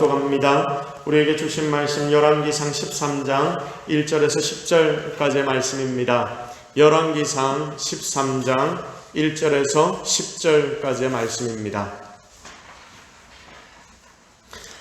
합독합니다. 우리에게 주신 말씀 열왕기상 13장 1절에서 10절까지의 말씀입니다. 열왕기상 13장 1절에서 10절까지의 말씀입니다.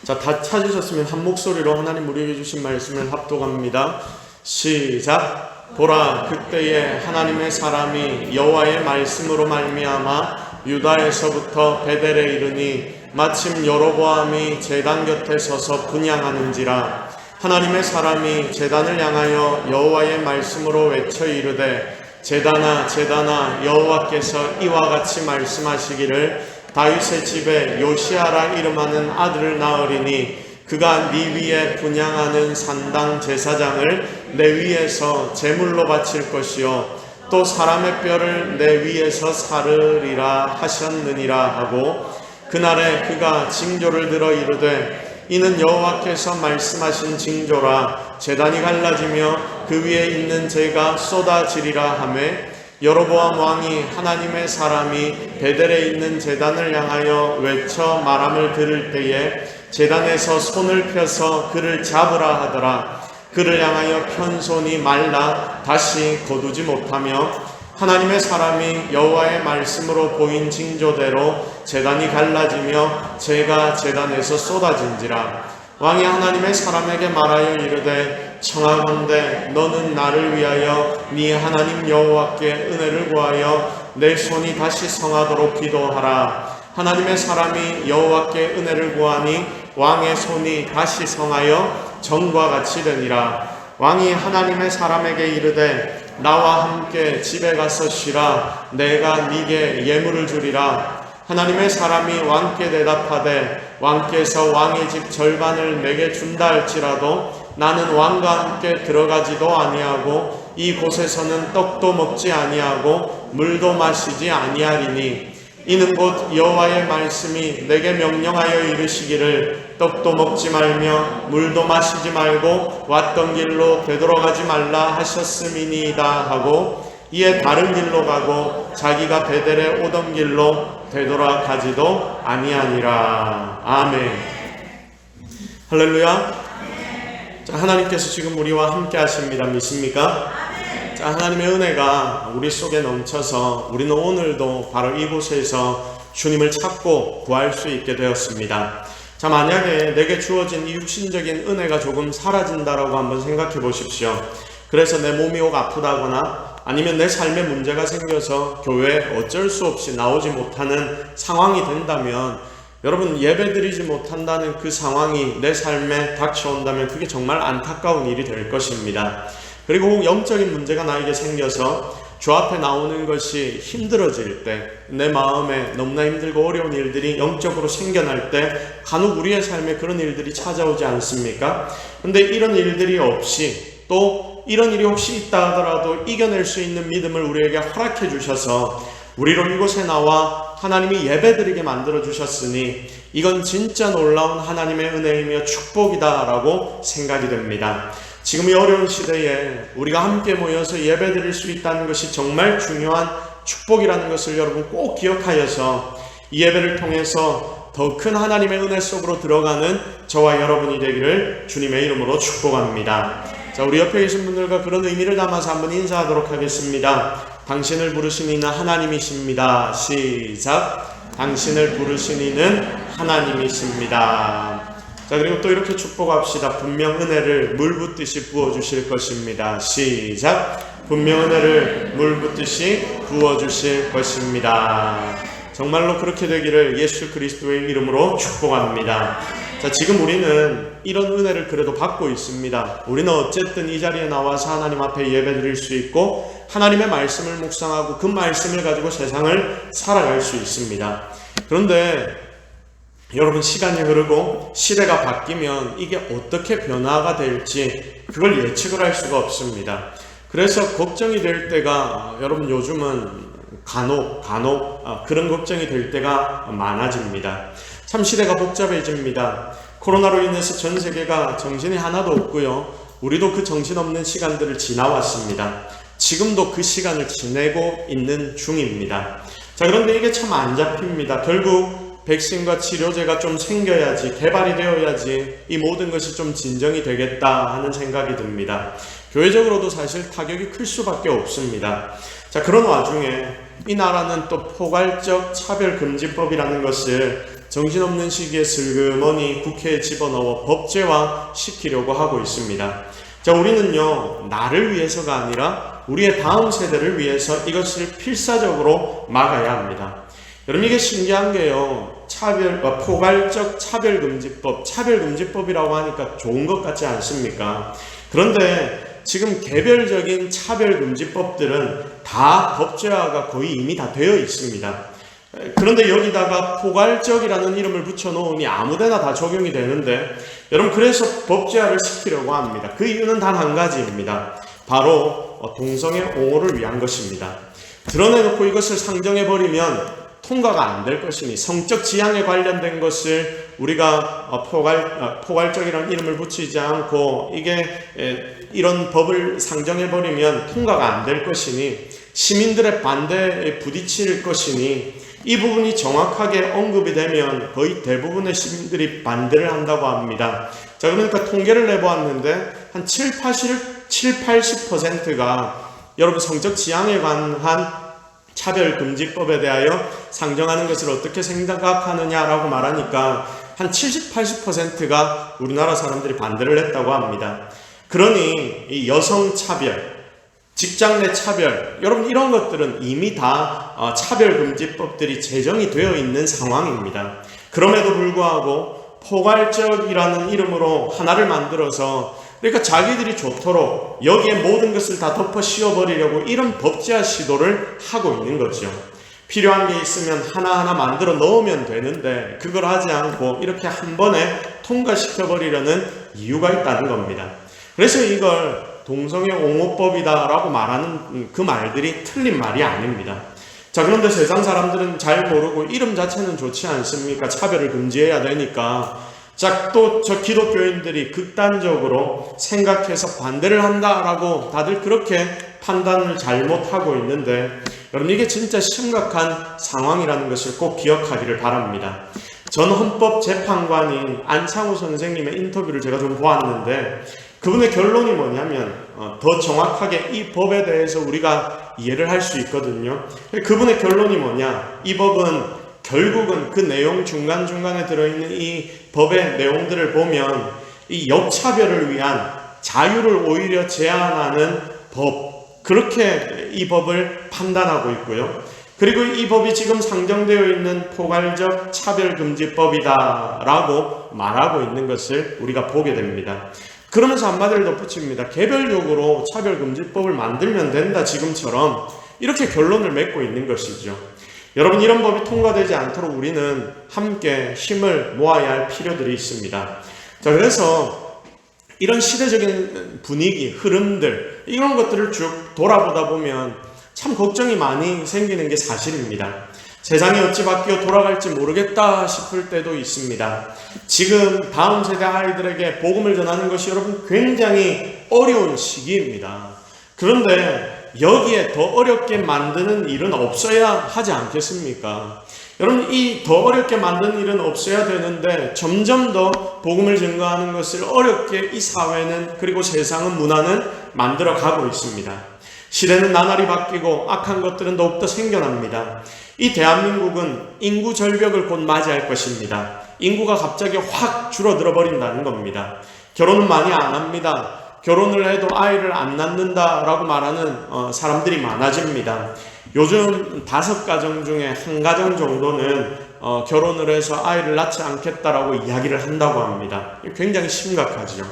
자, 다 찾으셨으면 한 목소리로 하나님 우리에게 주신 말씀을 합독합니다. 시작. 보라, 그때에 하나님의 사람이 여호와의 말씀으로 말미암아 유다에서부터 베델에 이르니 마침 여로보암이 제단 곁에 서서 분향하는지라. 하나님의 사람이 제단을 향하여 여호와의 말씀으로 외쳐 이르되 제단아 제단아, 여호와께서 이와 같이 말씀하시기를 다윗의 집에 요시아라 이름하는 아들을 낳으리니 그가 네 위에 분향하는 산당 제사장을 내 위에서 제물로 바칠 것이요 또 사람의 뼈를 내 위에서 사르리라 하셨느니라 하고, 그날에 그가 징조를 들어 이르되 이는 여호와께서 말씀하신 징조라. 제단이 갈라지며 그 위에 있는 재가 쏟아지리라 하매, 여로보암 왕이 하나님의 사람이 베델에 있는 제단을 향하여 외쳐 말함을 들을 때에 제단에서 손을 펴서 그를 잡으라 하더라. 그를 향하여 편 손이 말라 다시 거두지 못하며 하나님의 사람이 여호와의 말씀으로 보인 징조대로 제단이 갈라지며 재가 제단에서 쏟아진지라. 왕이 하나님의 사람에게 말하여 이르되 청하건대 너는 나를 위하여 네 하나님 여호와께 은혜를 구하여 내 손이 다시 성하도록 기도하라. 하나님의 사람이 여호와께 은혜를 구하니 왕의 손이 다시 성하여 전과 같이 되니라. 왕이 하나님의 사람에게 이르되 나와 함께 집에 가서 쉬라. 내가 네게 예물을 주리라. 하나님의 사람이 왕께 대답하되 왕께서 왕의 집 절반을 내게 준다 할지라도 나는 왕과 함께 들어가지도 아니하고 이곳에서는 떡도 먹지 아니하고 물도 마시지 아니하리니 이는 곧 여호와의 말씀이 내게 명령하여 이르시기를 떡도 먹지 말며 물도 마시지 말고 왔던 길로 되돌아가지 말라 하셨음이니이다 하고, 이에 다른 길로 가고 자기가 베델에 오던 길로 되돌아가지도 아니하니라. 아멘. 할렐루야. 자, 하나님께서 지금 우리와 함께 하십니다. 믿습니까? 자, 하나님의 은혜가 우리 속에 넘쳐서 우리는 오늘도 바로 이곳에서 주님을 찾고 구할 수 있게 되었습니다. 자, 만약에 내게 주어진 이 육신적인 은혜가 조금 사라진다라고 한번 생각해 보십시오. 그래서 내 몸이 혹 아프다거나 아니면 내 삶에 문제가 생겨서 교회에 어쩔 수 없이 나오지 못하는 상황이 된다면, 여러분, 예배드리지 못한다는 그 상황이 내 삶에 닥쳐온다면 그게 정말 안타까운 일이 될 것입니다. 그리고 혹 영적인 문제가 나에게 생겨서 주 앞에 나오는 것이 힘들어질 때, 내 마음에 너무나 힘들고 어려운 일들이 영적으로 생겨날 때 간혹 우리의 삶에 그런 일들이 찾아오지 않습니까? 근데 이런 일들이 없이, 또 이런 일이 혹시 있다 하더라도 이겨낼 수 있는 믿음을 우리에게 허락해 주셔서 우리로 이곳에 나와 하나님이 예배드리게 만들어 주셨으니 이건 진짜 놀라운 하나님의 은혜이며 축복이다라고 생각이 됩니다. 지금 이 어려운 시대에 우리가 함께 모여서 예배드릴 수 있다는 것이 정말 중요한 축복이라는 것을 여러분 꼭 기억하여서 이 예배를 통해서 더 큰 하나님의 은혜 속으로 들어가는 저와 여러분이 되기를 주님의 이름으로 축복합니다. 자, 우리 옆에 계신 분들과 그런 의미를 담아서 한번 인사하도록 하겠습니다. 당신을 부르신 이는 하나님이십니다. 시작. 당신을 부르신 이는 하나님이십니다. 자, 그리고 또 이렇게 축복합시다. 분명 은혜를 물 붓듯이 부어주실 것입니다. 시작. 분명 은혜를 물 붓듯이 부어주실 것입니다. 정말로 그렇게 되기를 예수 그리스도의 이름으로 축복합니다. 자, 지금 우리는 이런 은혜를 그래도 받고 있습니다. 우리는 어쨌든 이 자리에 나와서 하나님 앞에 예배드릴 수 있고 하나님의 말씀을 묵상하고 그 말씀을 가지고 세상을 살아갈 수 있습니다. 그런데 여러분, 시간이 흐르고 시대가 바뀌면 이게 어떻게 변화가 될지 그걸 예측을 할 수가 없습니다. 그래서 걱정이 될 때가, 여러분, 요즘은 간혹 그런 걱정이 될 때가 많아집니다. 참 시대가 복잡해집니다. 코로나로 인해서 전 세계가 정신이 하나도 없고요, 우리도 그 정신없는 시간들을 지나왔습니다. 지금도 그 시간을 지내고 있는 중입니다. 자, 그런데 이게 참 안 잡힙니다. 결국 백신과 치료제가 좀 생겨야지, 개발이 되어야지 이 모든 것이 좀 진정이 되겠다 하는 생각이 듭니다. 교회적으로도 사실 타격이 클 수밖에 없습니다. 자, 그런 와중에 이 나라는 또 포괄적 차별금지법이라는 것을 정신없는 시기에 슬그머니 국회에 집어넣어 법제화 시키려고 하고 있습니다. 자, 우리는요, 나를 위해서가 아니라 우리의 다음 세대를 위해서 이것을 필사적으로 막아야 합니다. 여러분, 이게 신기한 게요, 포괄적 차별금지법이라고 하니까 좋은 것 같지 않습니까? 그런데 지금 개별적인 차별금지법들은 다 법제화가 거의 이미 다 되어 있습니다. 그런데 여기다가 포괄적이라는 이름을 붙여놓으니 아무데나 다 적용이 되는데, 여러분, 그래서 법제화를 시키려고 합니다. 그 이유는 단 한 가지입니다. 바로 동성애 옹호를 위한 것입니다. 드러내놓고 이것을 상정해버리면 통과가 안 될 것이니, 성적 지향에 관련된 것을 우리가 포괄적이라는 이름을 붙이지 않고 이게 이런 법을 상정해버리면 통과가 안 될 것이니, 시민들의 반대에 부딪힐 것이니, 이 부분이 정확하게 언급이 되면 거의 대부분의 시민들이 반대를 한다고 합니다. 자, 그러니까 통계를 내보았는데 한 70-80%가 여러분 성적 지향에 관한 차별금지법에 대하여 상정하는 것을 어떻게 생각하느냐라고 말하니까 한 70-80%가 우리나라 사람들이 반대를 했다고 합니다. 그러니 이 여성차별, 직장 내 차별, 여러분 이런 것들은 이미 다 차별금지법들이 제정이 되어 있는 상황입니다. 그럼에도 불구하고 포괄적이라는 이름으로 하나를 만들어서, 그러니까 자기들이 좋도록 여기에 모든 것을 다 덮어 씌워버리려고 이런 법제화 시도를 하고 있는 거죠. 필요한 게 있으면 하나하나 만들어 넣으면 되는데 그걸 하지 않고 이렇게 한 번에 통과시켜버리려는 이유가 있다는 겁니다. 그래서 이걸 동성애 옹호법이다 라고 말하는 그 말들이 틀린 말이 아닙니다. 자, 그런데 세상 사람들은 잘 모르고 이름 자체는 좋지 않습니까? 차별을 금지해야 되니까. 자, 또 저 기독교인들이 극단적으로 생각해서 반대를 한다라고 다들 그렇게 판단을 잘못하고 있는데, 여러분 이게 진짜 심각한 상황이라는 것을 꼭 기억하기를 바랍니다. 전 헌법재판관인 안창호 선생님의 인터뷰를 제가 좀 보았는데, 그분의 결론이 뭐냐면 더 정확하게 이 법에 대해서 우리가 이해를 할 수 있거든요. 그분의 결론이 뭐냐, 이 법은 결국은 그 내용 중간중간에 들어있는 이 법의 내용들을 보면 이 역차별을 위한 자유를 오히려 제한하는 법, 그렇게 이 법을 판단하고 있고요. 그리고 이 법이 지금 상정되어 있는 포괄적 차별금지법이다 라고 말하고 있는 것을 우리가 보게 됩니다. 그러면서 한마디를 덧붙입니다. 개별적으로 차별금지법을 만들면 된다, 지금처럼 이렇게 결론을 맺고 있는 것이죠. 여러분, 이런 법이 통과되지 않도록 우리는 함께 힘을 모아야 할 필요들이 있습니다. 자, 그래서 이런 시대적인 분위기, 흐름들, 이런 것들을 쭉 돌아보다 보면 참 걱정이 많이 생기는 게 사실입니다. 세상이 어찌 바뀌어 돌아갈지 모르겠다 싶을 때도 있습니다. 지금 다음 세대 아이들에게 복음을 전하는 것이 여러분 굉장히 어려운 시기입니다. 그런데 여기에 더 어렵게 만드는 일은 없어야 하지 않겠습니까? 여러분, 이 더 어렵게 만드는 일은 없어야 되는데 점점 더 복음을 증거하는 것을 어렵게 이 사회는, 그리고 세상은, 문화는 만들어 가고 있습니다. 시대는 나날이 바뀌고 악한 것들은 더욱더 생겨납니다. 이 대한민국은 인구 절벽을 곧 맞이할 것입니다. 인구가 갑자기 확 줄어들어 버린다는 겁니다. 결혼은 많이 안 합니다. 결혼을 해도 아이를 안 낳는다라고 말하는 사람들이 많아집니다. 요즘 5가정 중에 1가정 정도는 결혼을 해서 아이를 낳지 않겠다라고 이야기를 한다고 합니다. 굉장히 심각하죠.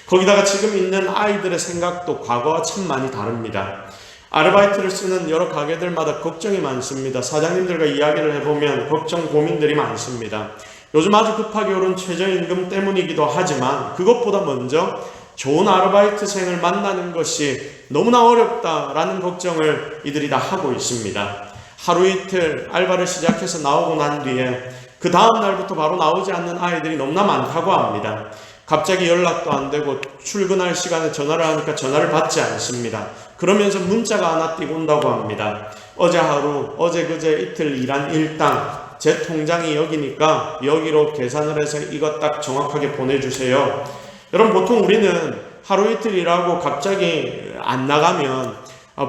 거기다가 지금 있는 아이들의 생각도 과거와 참 많이 다릅니다. 아르바이트를 쓰는 여러 가게들마다 걱정이 많습니다. 사장님들과 이야기를 해보면 걱정, 고민들이 많습니다. 요즘 아주 급하게 오른 최저임금 때문이기도 하지만 그것보다 먼저 좋은 아르바이트생을 만나는 것이 너무나 어렵다라는 걱정을 이들이 다 하고 있습니다. 하루 이틀 알바를 시작해서 나오고 난 뒤에 그 다음 날부터 바로 나오지 않는 아이들이 너무나 많다고 합니다. 갑자기 연락도 안 되고 출근할 시간에 전화를 하니까 전화를 받지 않습니다. 그러면서 문자가 하나 띄고 온다고 합니다. 어제 하루, 어제 그제 이틀 일한 일당 제 통장이 여기니까 여기로 계산을 해서 이거 딱 정확하게 보내주세요. 여러분, 보통 우리는 하루 이틀 일하고 갑자기 안 나가면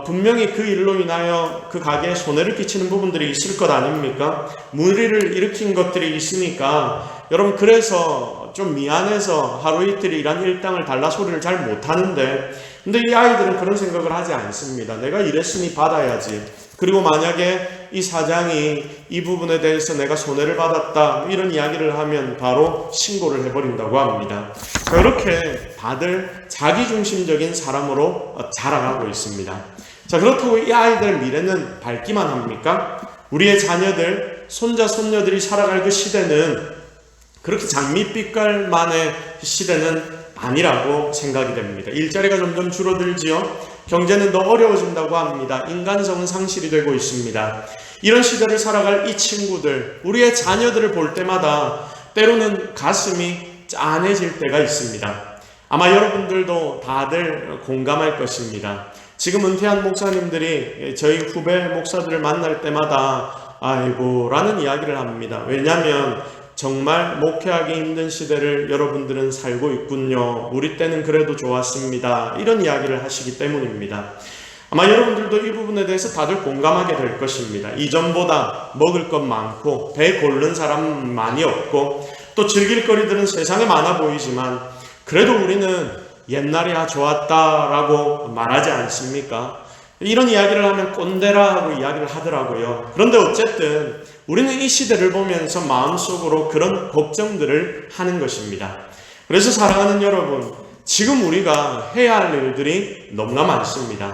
분명히 그 일로 인하여 그 가게에 손해를 끼치는 부분들이 있을 것 아닙니까? 무리를 일으킨 것들이 있으니까 여러분, 그래서 좀 미안해서 하루 이틀 일한 일당을 달라 소리를 잘 못하는데, 근데 이 아이들은 그런 생각을 하지 않습니다. 내가 일했으니 받아야지. 그리고 만약에 이 사장이 이 부분에 대해서 내가 손해를 받았다 이런 이야기를 하면 바로 신고를 해버린다고 합니다. 그렇게 다들 자기중심적인 사람으로 자라가고 있습니다. 자, 그렇다고 이 아이들의 미래는 밝기만 합니까? 우리의 자녀들, 손자, 손녀들이 살아갈 그 시대는 그렇게 장밋빛깔만의 시대는 아니라고 생각이 됩니다. 일자리가 점점 줄어들지요. 경제는 더 어려워진다고 합니다. 인간성은 상실이 되고 있습니다. 이런 시대를 살아갈 이 친구들, 우리의 자녀들을 볼 때마다 때로는 가슴이 짠해질 때가 있습니다. 아마 여러분들도 다들 공감할 것입니다. 지금 은퇴한 목사님들이 저희 후배 목사들을 만날 때마다 아이고 라는 이야기를 합니다. 왜냐하면 정말 목회하기 힘든 시대를 여러분들은 살고 있군요. 우리 때는 그래도 좋았습니다. 이런 이야기를 하시기 때문입니다. 아마 여러분들도 이 부분에 대해서 다들 공감하게 될 것입니다. 이전보다 먹을 것 많고 배 고른 사람 많이 없고 또 즐길 거리들은 세상에 많아 보이지만 그래도 우리는 옛날이야 좋았다라고 말하지 않습니까? 이런 이야기를 하면 꼰대라 하고 이야기를 하더라고요. 그런데 어쨌든 우리는 이 시대를 보면서 마음속으로 그런 걱정들을 하는 것입니다. 그래서 사랑하는 여러분, 지금 우리가 해야 할 일들이 너무나 많습니다.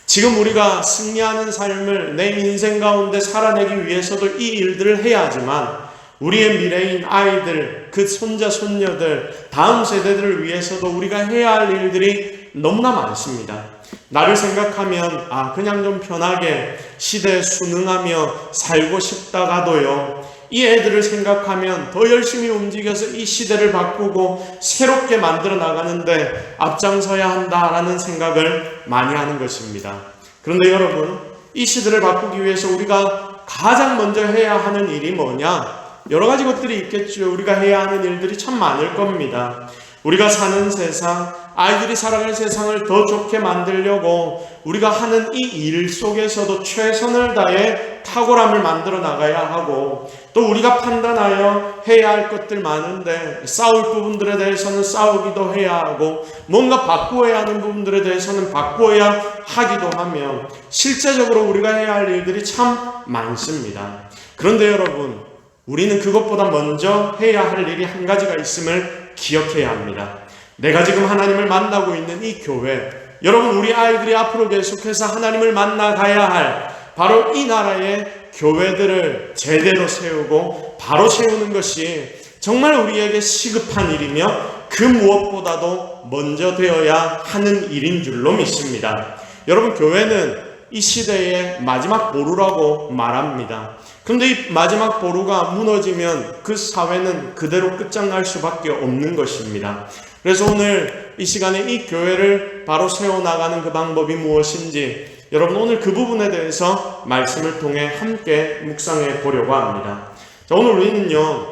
지금 우리가 승리하는 삶을 내 인생 가운데 살아내기 위해서도 이 일들을 해야 하지만 우리의 미래인 아이들, 그 손자, 손녀들, 다음 세대들을 위해서도 우리가 해야 할 일들이 너무나 많습니다. 나를 생각하면 그냥 좀 편하게 시대에 순응하며 살고 싶다가도요, 이 애들을 생각하면 더 열심히 움직여서 이 시대를 바꾸고 새롭게 만들어 나가는데 앞장서야 한다라는 생각을 많이 하는 것입니다. 그런데 여러분, 이 시대를 바꾸기 위해서 우리가 가장 먼저 해야 하는 일이 뭐냐? 여러 가지 것들이 있겠죠. 우리가 해야 하는 일들이 참 많을 겁니다. 우리가 사는 세상, 아이들이 살아갈 세상을 더 좋게 만들려고 우리가 하는 이 일 속에서도 최선을 다해 탁월함을 만들어 나가야 하고, 또 우리가 판단하여 해야 할 것들 많은데 싸울 부분들에 대해서는 싸우기도 해야 하고, 뭔가 바꾸어야 하는 부분들에 대해서는 바꾸어야 하기도 하며, 실제적으로 우리가 해야 할 일들이 참 많습니다. 그런데 여러분, 우리는 그것보다 먼저 해야 할 일이 한 가지가 있음을 기억해야 합니다. 내가 지금 하나님을 만나고 있는 이 교회, 여러분, 우리 아이들이 앞으로 계속해서 하나님을 만나가야 할 바로 이 나라의 교회들을 제대로 세우고 바로 세우는 것이 정말 우리에게 시급한 일이며 그 무엇보다도 먼저 되어야 하는 일인 줄로 믿습니다. 여러분, 교회는 이 시대의 마지막 보루라고 말합니다. 그런데 이 마지막 보루가 무너지면 그 사회는 그대로 끝장날 수밖에 없는 것입니다. 그래서 오늘 이 시간에 이 교회를 바로 세워나가는 그 방법이 무엇인지, 여러분, 오늘 그 부분에 대해서 말씀을 통해 함께 묵상해 보려고 합니다. 자, 오늘 우리는요,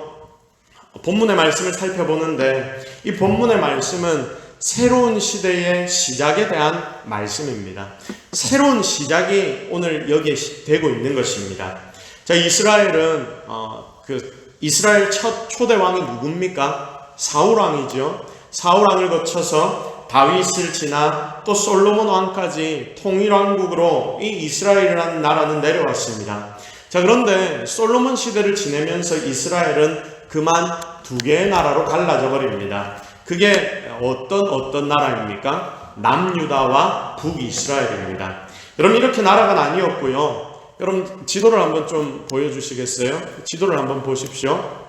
본문의 말씀을 살펴보는데, 이 본문의 말씀은 새로운 시대의 시작에 대한 말씀입니다. 새로운 시작이 오늘 여기에 되고 있는 것입니다. 자, 이스라엘은 이스라엘 첫 초대 왕이 누굽니까? 사울 왕이죠. 사울 왕을 거쳐서 다윗을 지나 또 솔로몬 왕까지 통일왕국으로 이 이스라엘이라는 나라는 내려왔습니다. 자, 그런데 솔로몬 시대를 지내면서 이스라엘은 그만 두 개의 나라로 갈라져 버립니다. 그게 어떤 나라입니까? 남유다와 북이스라엘입니다. 여러분, 이렇게 나라가 나뉘었고요. 여러분, 지도를 한번 좀 보여주시겠어요? 지도를 한번 보십시오.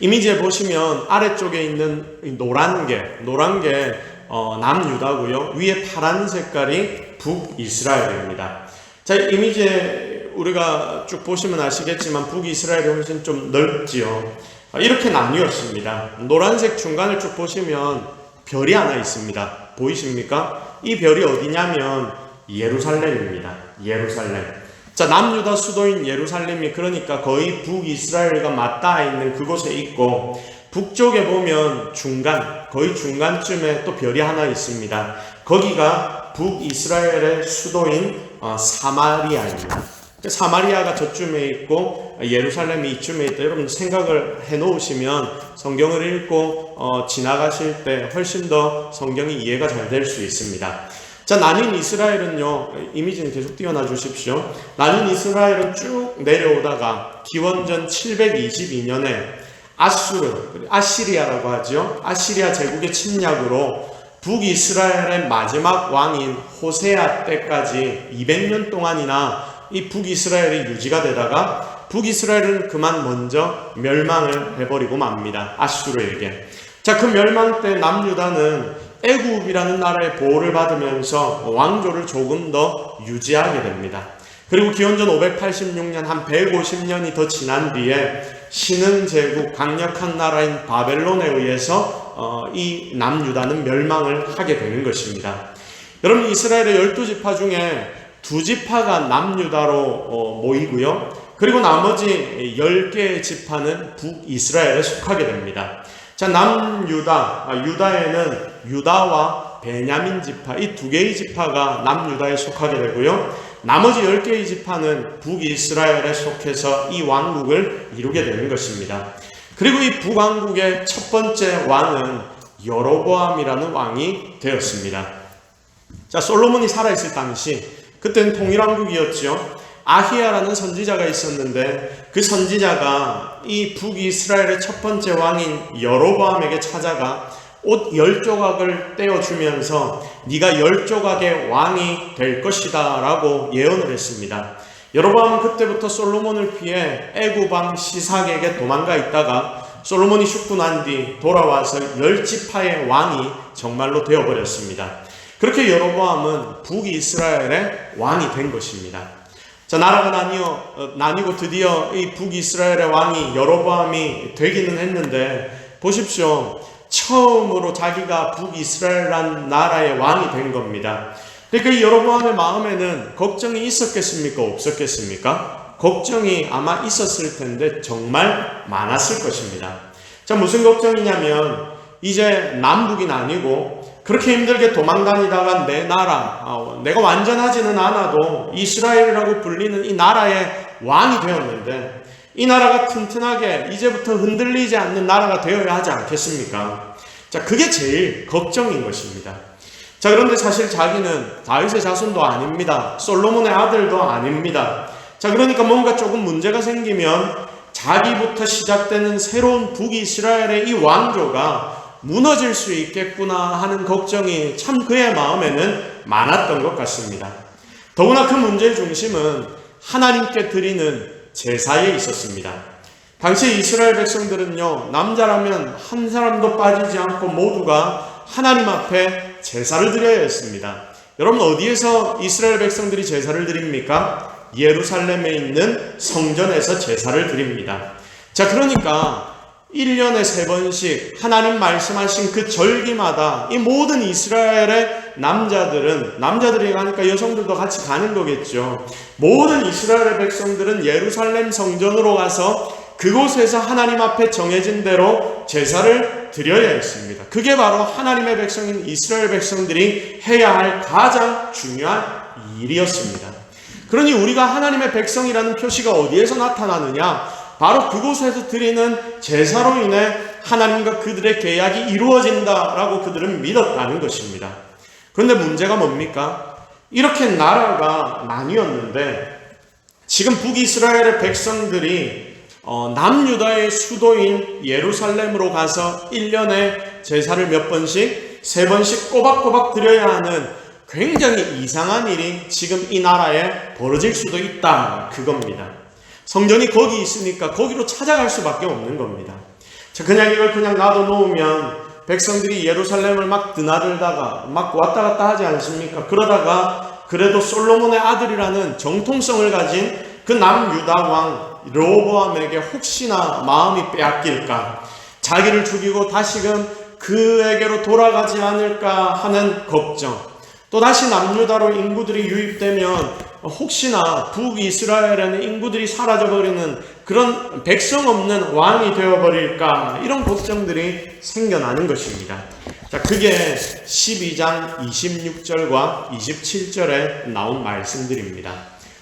이미지에 보시면 아래쪽에 있는 노란 게 남유다고요. 위에 파란 색깔이 북이스라엘입니다. 자, 이미지에 우리가 쭉 보시면 아시겠지만 북이스라엘이 훨씬 좀 넓지요. 이렇게 나뉘었습니다. 노란색 중간을 쭉 보시면 별이 하나 있습니다. 보이십니까? 이 별이 어디냐면 예루살렘입니다. 예루살렘. 자, 남유다 수도인 예루살렘이 그러니까 거의 북이스라엘과 맞닿아 있는 그곳에 있고, 북쪽에 보면 거의 중간쯤에 또 별이 하나 있습니다. 거기가 북이스라엘의 수도인 사마리아입니다. 사마리아가 저쯤에 있고 예루살렘이 이쯤에 있다. 여러분 생각을 해 놓으시면 성경을 읽고 지나가실 때 훨씬 더 성경이 이해가 잘 될 수 있습니다. 자, 나뉜 이스라엘은요, 이미지는 계속 띄워놔 주십시오. 나뉜 이스라엘은 쭉 내려오다가 기원전 722년에 아시리아라고 하죠. 아시리아 제국의 침략으로 북이스라엘의 마지막 왕인 호세아 때까지 200년 동안이나 이 북이스라엘이 유지가 되다가 북이스라엘은 그만 먼저 멸망을 해버리고 맙니다. 아수르에게. 자, 그 멸망 때 남유다는 애굽이라는 나라의 보호를 받으면서 왕조를 조금 더 유지하게 됩니다. 그리고 기원전 586년 한 150년이 더 지난 뒤에 신흥 제국 강력한 나라인 바벨론에 의해서 이 남유다는 멸망을 하게 되는 것입니다. 여러분, 이스라엘의 12지파 중에 2지파가 남유다로 모이고요. 그리고 나머지 10개의 지파는 북이스라엘에 속하게 됩니다. 자, 유다에는 유다와 베냐민 지파, 이 2개의 지파가 남유다에 속하게 되고요. 나머지 10개의 지파는 북이스라엘에 속해서 이 왕국을 이루게 되는 것입니다. 그리고 이 북왕국의 첫 번째 왕은 여로보암이라는 왕이 되었습니다. 자, 솔로몬이 살아있을 당시, 그때는 통일왕국이었죠. 아히야라는 선지자가 있었는데 그 선지자가 이 북이스라엘의 첫 번째 왕인 여로보암에게 찾아가 옷 10조각을 떼어주면서 네가 10조각의 왕이 될 것이다 라고 예언을 했습니다. 여로보암은 그때부터 솔로몬을 피해 애굽 왕 시삭에게 도망가 있다가 솔로몬이 죽고 난 뒤 돌아와서 10지파의 왕이 정말로 되어버렸습니다. 그렇게 여로보암은 북이스라엘의 왕이 된 것입니다. 자, 나라가 나뉘고 드디어 이 북이스라엘의 왕이 여로보암이 되기는 했는데, 보십시오. 처음으로 자기가 북이스라엘이라는 나라의 왕이 된 겁니다. 그러니까 이 여로보암의 마음에는 걱정이 있었겠습니까? 없었겠습니까? 걱정이 아마 있었을 텐데 정말 많았을 것입니다. 자, 무슨 걱정이냐면 이제 남북이 나뉘고 그렇게 힘들게 도망다니다가 내 나라, 내가 완전하지는 않아도 이스라엘이라고 불리는 이 나라의 왕이 되었는데 이 나라가 튼튼하게 이제부터 흔들리지 않는 나라가 되어야 하지 않겠습니까? 자, 그게 제일 걱정인 것입니다. 자, 그런데 사실 자기는 다윗의 자손도 아닙니다. 솔로몬의 아들도 아닙니다. 자, 그러니까 뭔가 조금 문제가 생기면 자기부터 시작되는 새로운 북이스라엘의 이 왕조가 무너질 수 있겠구나 하는 걱정이 참 그의 마음에는 많았던 것 같습니다. 더구나 그 문제의 중심은 하나님께 드리는 제사에 있었습니다. 당시 이스라엘 백성들은요, 남자라면 한 사람도 빠지지 않고 모두가 하나님 앞에 제사를 드려야 했습니다. 여러분, 어디에서 이스라엘 백성들이 제사를 드립니까? 예루살렘에 있는 성전에서 제사를 드립니다. 자, 그러니까 1년에 3번씩 하나님 말씀하신 그 절기마다 이 모든 이스라엘의 남자들이 가니까 여성들도 같이 가는 거겠죠. 모든 이스라엘의 백성들은 예루살렘 성전으로 가서 그곳에서 하나님 앞에 정해진 대로 제사를 드려야 했습니다. 그게 바로 하나님의 백성인 이스라엘 백성들이 해야 할 가장 중요한 일이었습니다. 그러니 우리가 하나님의 백성이라는 표시가 어디에서 나타나느냐? 바로 그곳에서 드리는 제사로 인해 하나님과 그들의 계약이 이루어진다라고 그들은 믿었다는 것입니다. 그런데 문제가 뭡니까? 이렇게 나라가 나뉘었는데 지금 북이스라엘의 백성들이 남유다의 수도인 예루살렘으로 가서 1년에 제사를 몇 번씩, 3번씩 꼬박꼬박 드려야 하는 굉장히 이상한 일이 지금 이 나라에 벌어질 수도 있다, 그겁니다. 성전이 거기 있으니까 거기로 찾아갈 수밖에 없는 겁니다. 자, 그냥 이걸 그냥 놔둬놓으면 백성들이 예루살렘을 막 드나들다가 막 왔다 갔다 하지 않습니까? 그러다가 그래도 솔로몬의 아들이라는 정통성을 가진 그 남유다 왕 르호보암에게 혹시나 마음이 빼앗길까, 자기를 죽이고 다시금 그에게로 돌아가지 않을까 하는 걱정, 또 다시 남유다로 인구들이 유입되면 혹시나 북이스라엘에는 인구들이 사라져버리는 그런 백성 없는 왕이 되어버릴까 이런 걱정들이 생겨나는 것입니다. 자, 그게 12장 26절과 27절에 나온 말씀들입니다.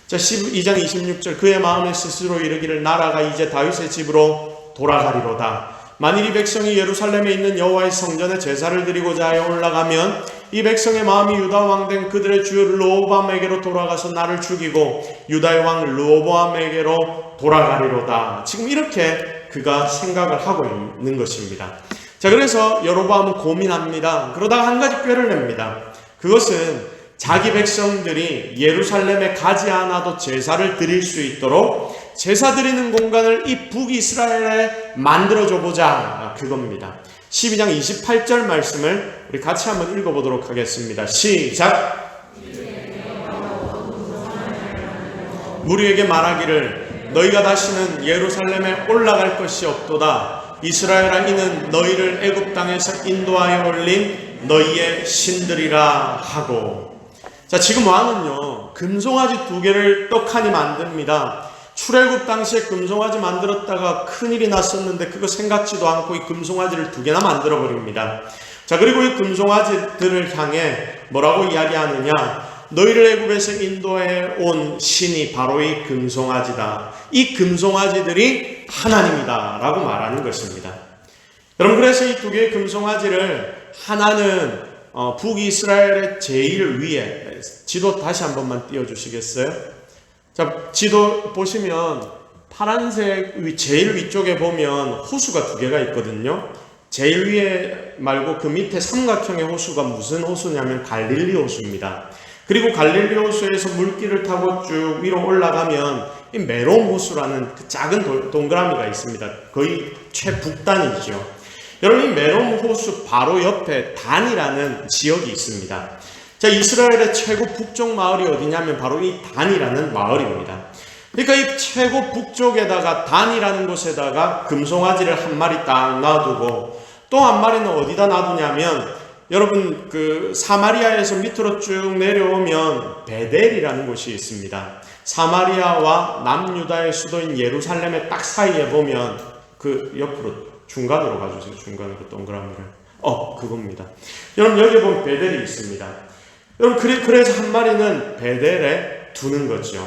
자, 12장 26절 그의 마음에 스스로 이르기를 나라가 이제 다윗의 집으로 돌아가리로다. 만일 이 백성이 예루살렘에 있는 여호와의 성전에 제사를 드리고자 하여 올라가면 이 백성의 마음이 유다 왕 된 그들의 주 르호보암에게로 돌아가서 나를 죽이고 유다의 왕 르호보암에게로 돌아가리로다. 지금 이렇게 그가 생각을 하고 있는 것입니다. 자, 그래서 여로보암은 고민합니다. 그러다가 한 가지 꾀를 냅니다. 그것은 자기 백성들이 예루살렘에 가지 않아도 제사를 드릴 수 있도록 제사 드리는 공간을 이 북이스라엘에 만들어줘 보자, 그겁니다. 12장 28절 말씀을 우리 같이 한번 읽어보도록 하겠습니다. 시작! 무리에게 말하기를 너희가 다시는 예루살렘에 올라갈 것이 없도다. 이스라엘아, 이는 너희를 애굽 땅에서 인도하여 올린 너희의 신들이라 하고. 자, 지금 왕은요 금송아지 2개를 떡하니 만듭니다. 출애굽 당시에 금송아지 만들었다가 큰일이 났었는데 그거 생각지도 않고 이 금송아지를 2개나 만들어 버립니다. 자, 그리고 이 금송아지들을 향해 뭐라고 이야기하느냐? 너희를 애굽에서 인도해 온 신이 바로 이 금송아지다. 이 금송아지들이 하나님이다 라고 말하는 것입니다. 여러분, 그래서 이 2개의 금송아지를 하나는 북이스라엘의 제일 위에, 지도 다시 한 번만 띄워주시겠어요? 자, 지도 보시면 파란색 제일 위쪽에 보면 호수가 2개가 있거든요. 제일 위에 말고 그 밑에 삼각형의 호수가 무슨 호수냐면 갈릴리 호수입니다. 그리고 갈릴리 호수에서 물길을 타고 쭉 위로 올라가면 이 메롬 호수라는 그 작은 동그라미가 있습니다. 거의 최북단이죠. 여러분, 이 메롬 호수 바로 옆에 단이라는 지역이 있습니다. 자, 이스라엘의 최고 북쪽 마을이 어디냐면 바로 이 단이라는 마을입니다. 그러니까 이 최고 북쪽에다가 단이라는 곳에다가 금송아지를 한 마리 딱 놔두고 또 한 마리는 어디다 놔두냐면 여러분 그 사마리아에서 밑으로 쭉 내려오면 베델이라는 곳이 있습니다. 사마리아와 남유다의 수도인 예루살렘의 딱 사이에 보면 그 옆으로 중간으로 가주세요. 중간으로 동그라미를. 그겁니다. 여러분 여기 보면 베델이 있습니다. 여러분 그래서 한 마리는 베델에 두는 거죠.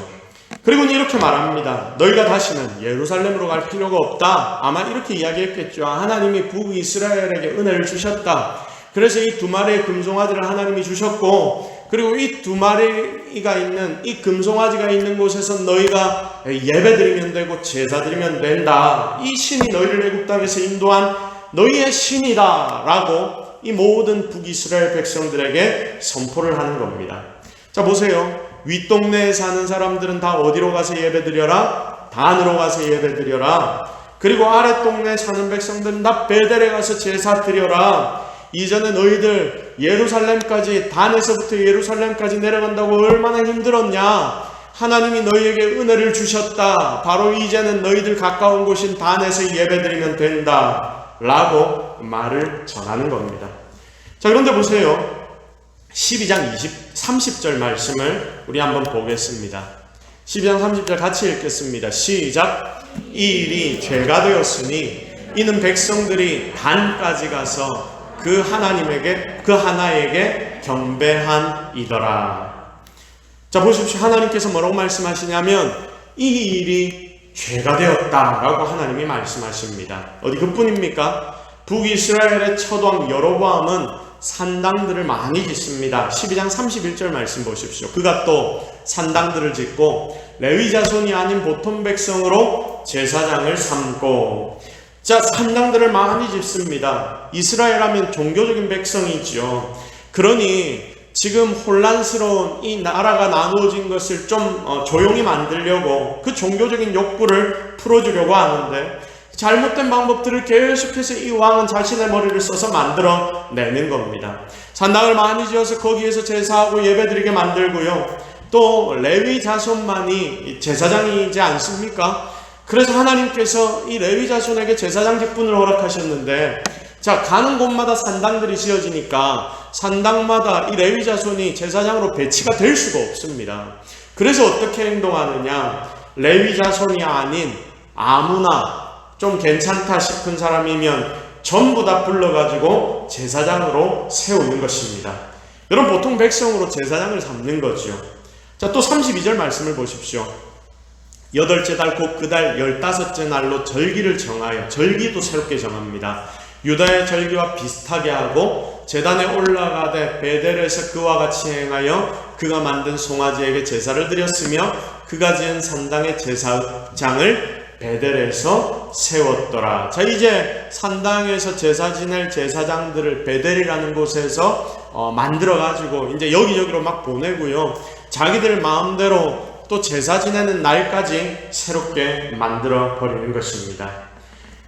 그리고 이렇게 말합니다. 너희가 다시는 예루살렘으로 갈 필요가 없다. 아마 이렇게 이야기했겠죠. 하나님이 북이스라엘에게 은혜를 주셨다. 그래서 이 2마리의 금송아지를 하나님이 주셨고, 그리고 이 2마리가 있는 이 금송아지가 있는 곳에서 너희가 예배드리면 되고 제사드리면 된다. 이 신이 너희를 애굽 땅에서 인도한 너희의 신이다 라고 이 모든 북이스라엘 백성들에게 선포를 하는 겁니다. 자, 보세요. 윗동네에 사는 사람들은 다 어디로 가서 예배드려라? 단으로 가서 예배드려라. 그리고 아랫동네에 사는 백성들은 다 베델에 가서 제사 드려라. 이전에 너희들 예루살렘까지, 단에서부터 예루살렘까지 내려간다고 얼마나 힘들었냐? 하나님이 너희에게 은혜를 주셨다. 바로 이제는 너희들 가까운 곳인 단에서 예배드리면 된다 라고 말을 전하는 겁니다. 자, 그런데 보세요. 12장 30절 말씀을 우리 한번 보겠습니다. 12장 30절 같이 읽겠습니다. 시작. 이 일이 죄가 되었으니 이는 백성들이 단까지 가서 그 하나님에게, 그 하나에게 경배한이더라. 자, 보십시오. 하나님께서 뭐라고 말씀하시냐면 이 일이 죄가 되었다라고 하나님이 말씀하십니다. 어디 그뿐입니까? 북이스라엘의 첫왕 여로보암은 산당들을 많이 짓습니다. 12장 31절 말씀 보십시오. 그가 또 산당들을 짓고 레위 자손이 아닌 보통 백성으로 제사장을 삼고. 자, 산당들을 많이 짓습니다. 이스라엘 하면 종교적인 백성이죠. 그러니 지금 혼란스러운 이 나라가 나누어진 것을 좀 조용히 만들려고 그 종교적인 욕구를 풀어주려고 하는데 잘못된 방법들을 계속해서 이 왕은 자신의 머리를 써서 만들어내는 겁니다. 산당을 많이 지어서 거기에서 제사하고 예배드리게 만들고요. 또 레위 자손만이 제사장이지 않습니까? 그래서 하나님께서 이 레위 자손에게 제사장 직분을 허락하셨는데, 자, 가는 곳마다 산당들이 지어지니까 산당마다 이 레위 자손이 제사장으로 배치가 될 수가 없습니다. 그래서 어떻게 행동하느냐? 레위 자손이 아닌 아무나 좀 괜찮다 싶은 사람이면 전부 다 불러가지고 제사장으로 세우는 것입니다. 여러분, 보통 백성으로 제사장을 삼는 거죠. 자, 또 32절 말씀을 보십시오. 8째 달 곧 그 달 15째 날로 절기를 정하여, 절기도 새롭게 정합니다. 유다의 절기와 비슷하게 하고 제단에 올라가되 베델에서 그와 같이 행하여 그가 만든 송아지에게 제사를 드렸으며 그가 지은 산당의 제사장을 베델에서 세웠더라. 자, 이제 산당에서 제사 지낼 제사장들을 베델이라는 곳에서 만들어 가지고 이제 여기저기로 막 보내고요. 자기들 마음대로 또 제사 지내는 날까지 새롭게 만들어 버리는 것입니다.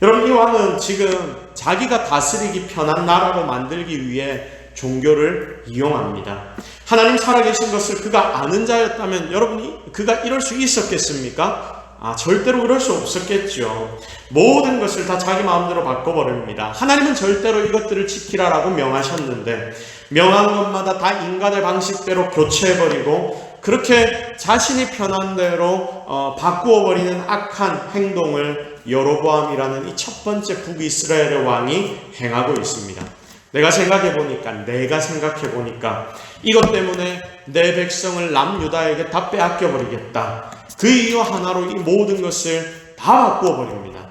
여러분, 이 왕은 지금 자기가 다스리기 편한 나라로 만들기 위해 종교를 이용합니다. 하나님 살아계신 것을 그가 아는 자였다면 여러분이 그가 이럴 수 있었겠습니까? 절대로 그럴 수 없었겠죠. 모든 것을 다 자기 마음대로 바꿔버립니다. 하나님은 절대로 이것들을 지키라라고 명하셨는데 명한 것마다 다 인간의 방식대로 교체해버리고 그렇게 자신이 편한 대로 바꾸어버리는 악한 행동을 여로보암이라는 이 첫 번째 북이스라엘의 왕이 행하고 있습니다. 내가 생각해보니까 이것 때문에 내 백성을 남유다에게 다 빼앗겨버리겠다. 그 이유 하나로 이 모든 것을 다 바꾸어버립니다.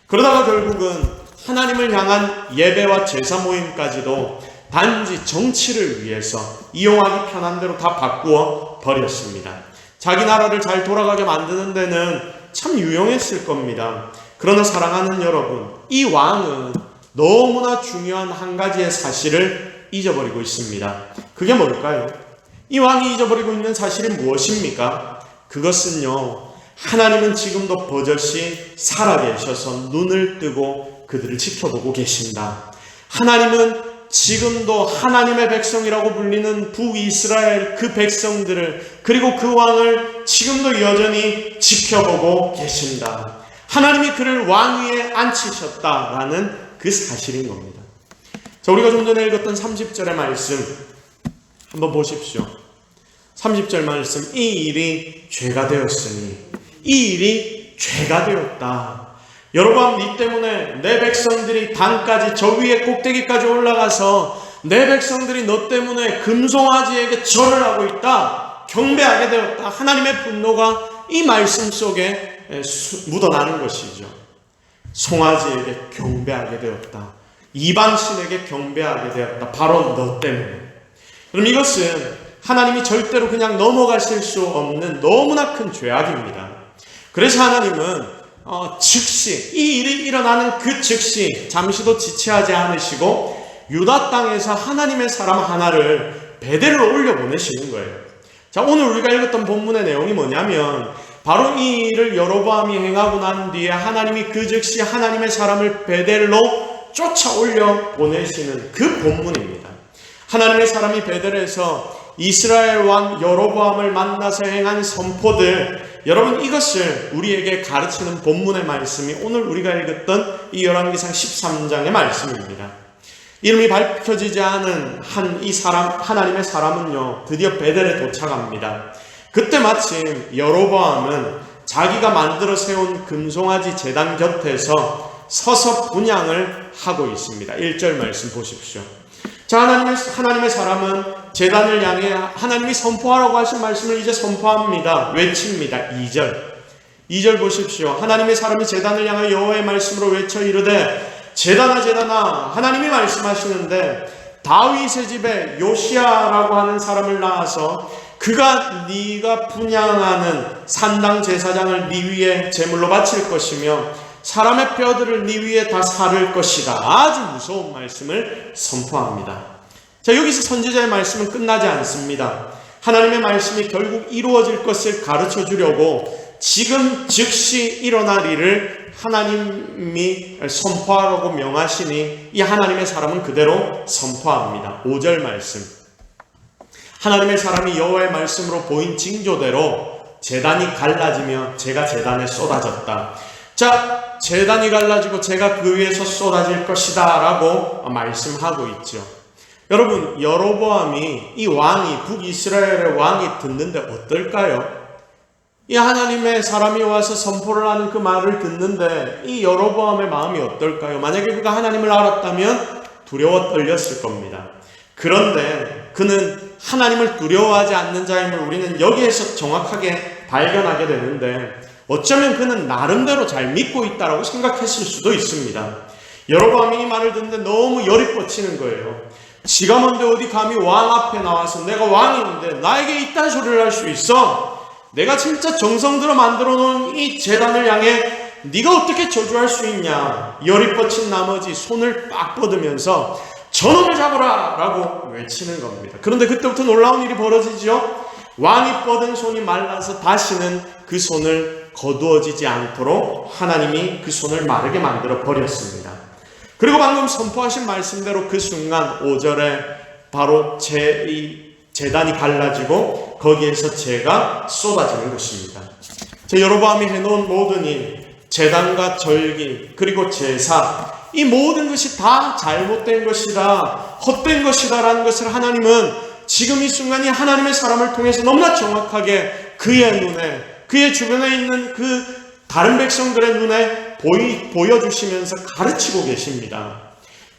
그러다가 결국은 하나님을 향한 예배와 제사 모임까지도 단지 정치를 위해서 이용하기 편한 대로 다 바꾸어 버렸습니다. 자기 나라를 잘 돌아가게 만드는 데는 참 유용했을 겁니다. 그러나 사랑하는 여러분, 이 왕은 너무나 중요한 한 가지의 사실을 잊어버리고 있습니다. 그게 뭘까요? 이 왕이 잊어버리고 있는 사실이 무엇입니까? 그것은요, 하나님은 지금도 버젓이 살아계셔서 눈을 뜨고 그들을 지켜보고 계신다. 하나님은 지금도 하나님의 백성이라고 불리는 북이스라엘 그 백성들을, 그리고 그 왕을 지금도 여전히 지켜보고 계신다. 하나님이 그를 왕위에 앉히셨다라는 그 사실인 겁니다. 자, 우리가 좀 전에 읽었던 30절의 말씀 한번 보십시오. 30절 말씀, 이 일이 죄가 되었으니, 이 일이 죄가 되었다. 여로보암, 니 때문에 내 백성들이 단까지 저 위에 꼭대기까지 올라가서 내 백성들이 너 때문에 금송아지에게 절을 하고 있다. 경배하게 되었다. 하나님의 분노가 이 말씀 속에 묻어나는 것이죠. 송아지에게 경배하게 되었다. 이방신에게 경배하게 되었다. 바로 너 때문에. 그럼 이것은 하나님이 절대로 그냥 넘어가실 수 없는 너무나 큰 죄악입니다. 그래서 하나님은 즉시 이 일이 일어나는 그 즉시 잠시도 지체하지 않으시고 유다 땅에서 하나님의 사람 하나를 베델로 올려보내시는 거예요. 자, 오늘 우리가 읽었던 본문의 내용이 뭐냐면 바로 이 일을 여로보암이 행하고 난 뒤에 하나님이 그 즉시 하나님의 사람을 베델로 쫓아 올려 보내시는 그 본문입니다. 하나님의 사람이 베델에서 이스라엘 왕 여로보암을 만나서 행한 선포들, 여러분, 이것을 우리에게 가르치는 본문의 말씀이 오늘 우리가 읽었던 이 열왕기상 13장의 말씀입니다. 이름이 밝혀지지 않은 하나님의 사람은요, 드디어 베델에 도착합니다. 그때 마침 여로보암은 자기가 만들어 세운 금송아지 제단 곁에서 서서 분향을 하고 있습니다. 1절 말씀 보십시오. 자, 하나님의 사람은 제단을 향해 하나님이 선포하라고 하신 말씀을 이제 선포합니다. 외칩니다. 2절 보십시오. 하나님의 사람이 제단을 향해 여호와의 말씀으로 외쳐 이르되 제단아 제단아, 하나님이 말씀하시는데 다윗의 집에 요시야라고 하는 사람을 낳아서 그가 네가 분향하는 산당 제사장을 네 위에 제물로 바칠 것이며 사람의 뼈들을 네 위에 다 사를 것이다. 아주 무서운 말씀을 선포합니다. 자, 여기서 선지자의 말씀은 끝나지 않습니다. 하나님의 말씀이 결국 이루어질 것을 가르쳐 주려고 지금 즉시 일어날 일을 하나님이 선포하라고 명하시니 이 하나님의 사람은 그대로 선포합니다. 5절 말씀, 하나님의 사람이 여호와의 말씀으로 보인 징조대로 제단이 갈라지며 제가 제단에 쏟아졌다. 자, 제단이 갈라지고 제가 그 위에서 쏟아질 것이다 라고 말씀하고 있죠. 여러분, 여로보암이 이 왕이 북이스라엘의 왕이 듣는데 어떨까요? 이 하나님의 사람이 와서 선포를 하는 그 말을 듣는데 이 여로보암의 마음이 어떨까요? 만약에 그가 하나님을 알았다면 두려워 떨렸을 겁니다. 그런데 그는 하나님을 두려워하지 않는 자임을 우리는 여기에서 정확하게 발견하게 되는데, 어쩌면 그는 나름대로 잘 믿고 있다라고 생각했을 수도 있습니다. 여로보암이 이 말을 듣는데 너무 열이 뻗치는 거예요. 지가 뭔데 어디 감히 왕 앞에 나와서 내가 왕인데 나에게 이딴 소리를 할 수 있어? 내가 진짜 정성 들어 만들어 놓은 이 제단을 향해 네가 어떻게 저주할 수 있냐? 열이 뻗친 나머지 손을 빡 뻗으면서 저놈을 잡아라! 라고 외치는 겁니다. 그런데 그때부터 놀라운 일이 벌어지죠. 왕이 뻗은 손이 말라서 다시는 그 손을 거두어지지 않도록 하나님이 그 손을 마르게 만들어 버렸습니다. 그리고 방금 선포하신 말씀대로 그 순간 5절에 바로 제단이 갈라지고 거기에서 재가 쏟아지는 것입니다. 여로보암이 해놓은 모든 일, 제단과 절기 그리고 제사, 이 모든 것이 다 잘못된 것이다, 헛된 것이다 라는 것을 하나님은 지금 이 순간이 하나님의 사람을 통해서 너무나 정확하게 그의 눈에, 그의 주변에 있는 그 다른 백성들의 눈에 보여주시면서 가르치고 계십니다.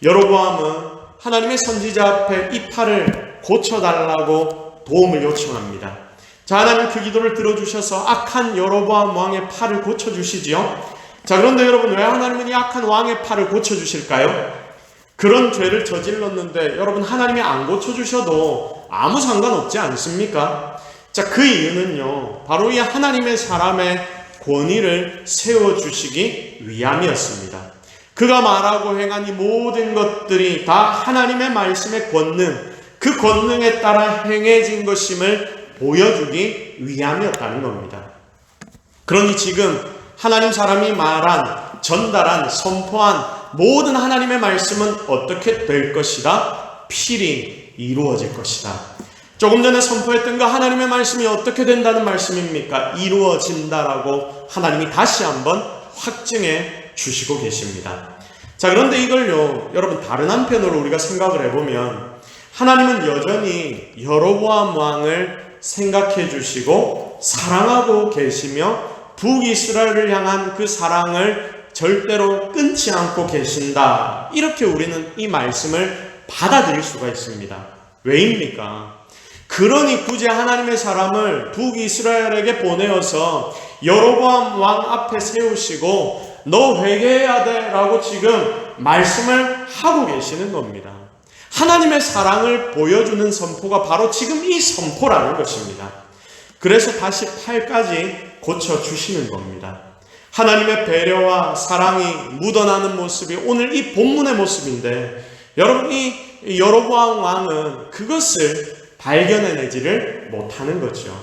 여로보암은 하나님의 선지자 앞에 이 팔을 고쳐달라고 도움을 요청합니다. 자, 하나님 그 기도를 들어주셔서 악한 여로보암 왕의 팔을 고쳐주시지요. 자, 그런데 여러분, 왜 하나님은 이 악한 왕의 팔을 고쳐주실까요? 그런 죄를 저질렀는데 여러분, 하나님이 안 고쳐주셔도 아무 상관없지 않습니까? 자, 그 이유는요, 바로 이 하나님의 사람의 권위를 세워주시기 위함이었습니다. 그가 말하고 행한 이 모든 것들이 다 하나님의 말씀의 권능, 그 권능에 따라 행해진 것임을 보여주기 위함이었다는 겁니다. 그러니 지금 하나님 사람이 말한, 전달한, 선포한 모든 하나님의 말씀은 어떻게 될 것이다? 필히 이루어질 것이다. 조금 전에 선포했던 그 하나님의 말씀이 어떻게 된다는 말씀입니까? 이루어진다라고 하나님이 다시 한번 확증해 주시고 계십니다. 자, 그런데 이걸요, 여러분, 다른 한편으로 우리가 생각을 해보면 하나님은 여전히 여로보암 왕을 생각해 주시고 사랑하고 계시며 북이스라엘을 향한 그 사랑을 절대로 끊지 않고 계신다, 이렇게 우리는 이 말씀을 받아들일 수가 있습니다. 왜입니까? 그러니 굳이 하나님의 사람을 북이스라엘에게 보내어서 여로보암 왕 앞에 세우시고 너 회개해야 돼 라고 지금 말씀을 하고 계시는 겁니다. 하나님의 사랑을 보여주는 선포가 바로 지금 이 선포라는 것입니다. 그래서 다시 팔까지 고쳐주시는 겁니다. 하나님의 배려와 사랑이 묻어나는 모습이 오늘 이 본문의 모습인데, 여러분, 이 여로보암 왕은 그것을 발견해내지를 못하는 거죠.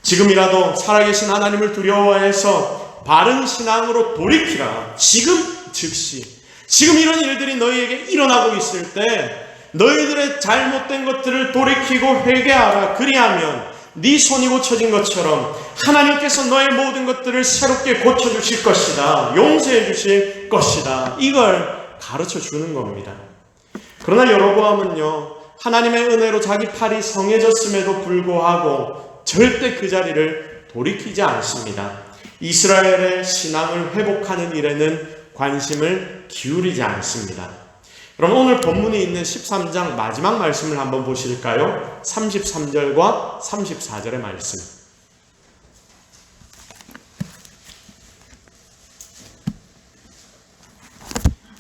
지금이라도 살아계신 하나님을 두려워해서 바른 신앙으로 돌이키라. 지금 즉시, 지금 이런 일들이 너희에게 일어나고 있을 때 너희들의 잘못된 것들을 돌이키고 회개하라. 그리하면 네 손이 고쳐진 것처럼 하나님께서 너의 모든 것들을 새롭게 고쳐주실 것이다, 용서해 주실 것이다, 이걸 가르쳐 주는 겁니다. 그러나 여로보암은요, 하나님의 은혜로 자기 팔이 성해졌음에도 불구하고 절대 그 자리를 돌이키지 않습니다. 이스라엘의 신앙을 회복하는 일에는 관심을 기울이지 않습니다. 그럼 오늘 본문에 있는 13장 마지막 말씀을 한번 보실까요? 33절과 34절의 말씀.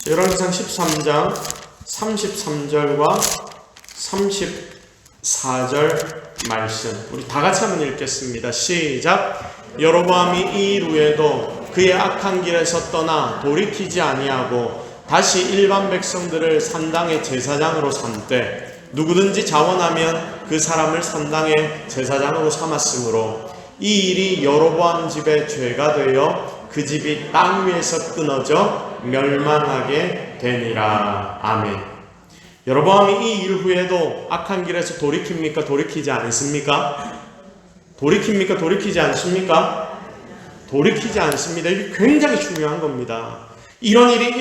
열왕기상 13장 33절과 34절 말씀, 우리 다 같이 한번 읽겠습니다. 시작. 여로보암이 이 일 후에도 그의 악한 길에서 떠나 돌이키지 아니하고 다시 일반 백성들을 산당의 제사장으로 삼되 누구든지 자원하면 그 사람을 산당의 제사장으로 삼았으므로 이 일이 여로보암 집의 죄가 되어 그 집이 땅 위에서 끊어져 멸망하게 되니라. 아멘. 여로보암이 이 일 후에도 악한 길에서 돌이킵니까? 돌이키지 않습니까? 돌이킵니까? 돌이키지 않습니까? 돌이키지 않습니다. 이게 굉장히 중요한 겁니다. 이런 일이